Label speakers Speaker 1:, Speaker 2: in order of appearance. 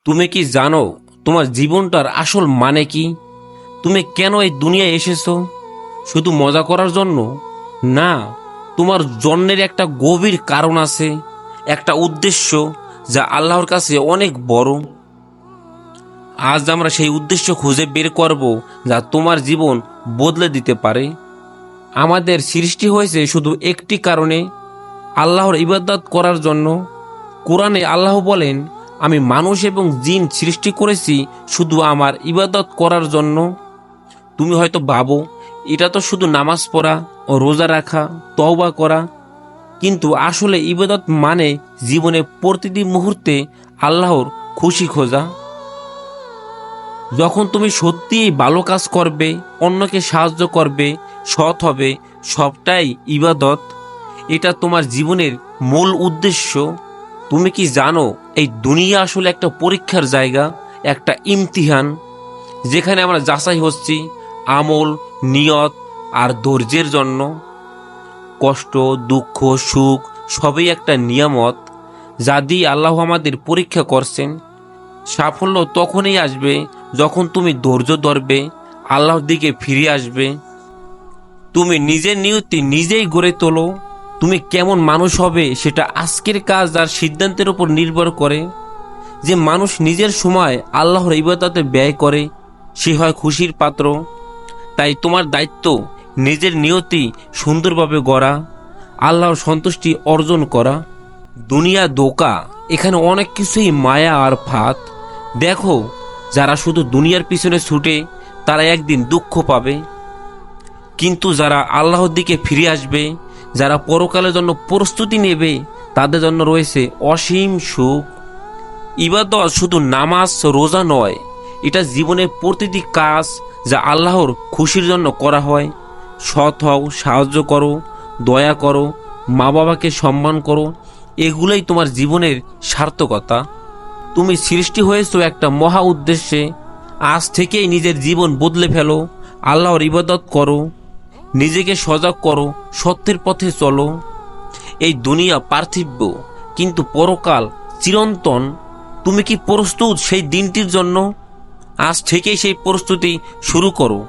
Speaker 1: তুমি কি জানো তোমার জীবনটার আসল মানে কি? তুমি কেন এই দুনিয়ায় এসেছো? শুধু মজা করার জন্য না, তোমার জন্মের একটা গভীর কারণ আছে, একটা উদ্দেশ্য যা আল্লাহর কাছে অনেক বড়। আজ আমরা সেই উদ্দেশ্য খুঁজে বের করব, যা তোমার জীবন বদলে দিতে পারে। আমাদের সৃষ্টি হয়েছে শুধু একটি কারণে, আল্লাহর ইবাদত করার জন্য। কোরআনে আল্লাহ বলেন, আমি মানুষ এবং জিন সৃষ্টি করেছি শুধু আমার ইবাদত করার জন্য। তুমি হয়তো ভাবো এটা তো শুধু নামাজ পড়া ও রোজা রাখা, তওবা করা, কিন্তু আসলে ইবাদত মানে জীবনে প্রতিটি মুহূর্তে আল্লাহর খুশি খোঁজা। যখন তুমি সত্যিই ভালো কাজ করবে, অন্যকে সাহায্য করবে, সৎ হবে, সবটাই ইবাদত। এটা তোমার জীবনের মূল উদ্দেশ্য। তুমি কি জানো এই দুনিয়া আসলে একটা পরীক্ষার জায়গা, একটা ইমতিহান, যেখানে আমরা যাচাই হচ্ছি আমল, নিয়ত আর ধৈর্যের জন্য। কষ্ট, দুঃখ, সুখ সবই একটা নিয়ামত, যা দিয়ে আল্লাহ আমাদের পরীক্ষা করছেন। সাফল্য তখনই আসবে যখন তুমি ধৈর্য ধরবে, আল্লাহর দিকে ফিরে আসবে। তুমি নিজের নিয়তি নিজেই গড়ে তোলো। তুমি কেমন মানুষ হবে সেটা আজকের কাজ আর সিদ্ধান্তের উপর নির্ভর করে। যে মানুষ নিজের সময় আল্লাহর ইবাদতে ব্যয় করে, সে হয় খুশির পাত্র। তাই তোমার দায়িত্ব নিজের নিয়তি সুন্দরভাবে গড়া, আল্লাহর সন্তুষ্টি অর্জন করা। দুনিয়া ধোঁকা, এখানে অনেক কিছুই মায়া আর ফাঁদ। দেখো, যারা শুধু দুনিয়ার পিছনে ছুটে তারা একদিন দুঃখ পাবে, কিন্তু যারা আল্লাহর দিকে ফিরে আসবে, যারা পরকালের জন্য প্রস্তুতি নেবে, তাদের জন্য রয়েছে অসীম সুখ। ইবাদত শুধু নামাজ রোজা নয়, এটা জীবনের প্রতিটি কাজ যা আল্লাহর খুশির জন্য করা হয়। সৎ হও, সাহায্য করো, দয়া করো, মা বাবাকে সম্মান করো, এগুলোই তোমার জীবনের সার্থকতা। তুমি সৃষ্টি হয়েছো একটা মহা উদ্দেশ্যে। আজ থেকেই নিজের জীবন বদলে ফেলো, আল্লাহর ইবাদত করো, নিজেকে সজাগ করো, সত্যের পথে চলো। এই দুনিয়া পার্থিব, কিন্তু পরকাল চিরন্তন। তুমি কি প্রস্তুত সেই দিনটির জন্য? আজ থেকেই সেই প্রস্তুতি শুরু করো।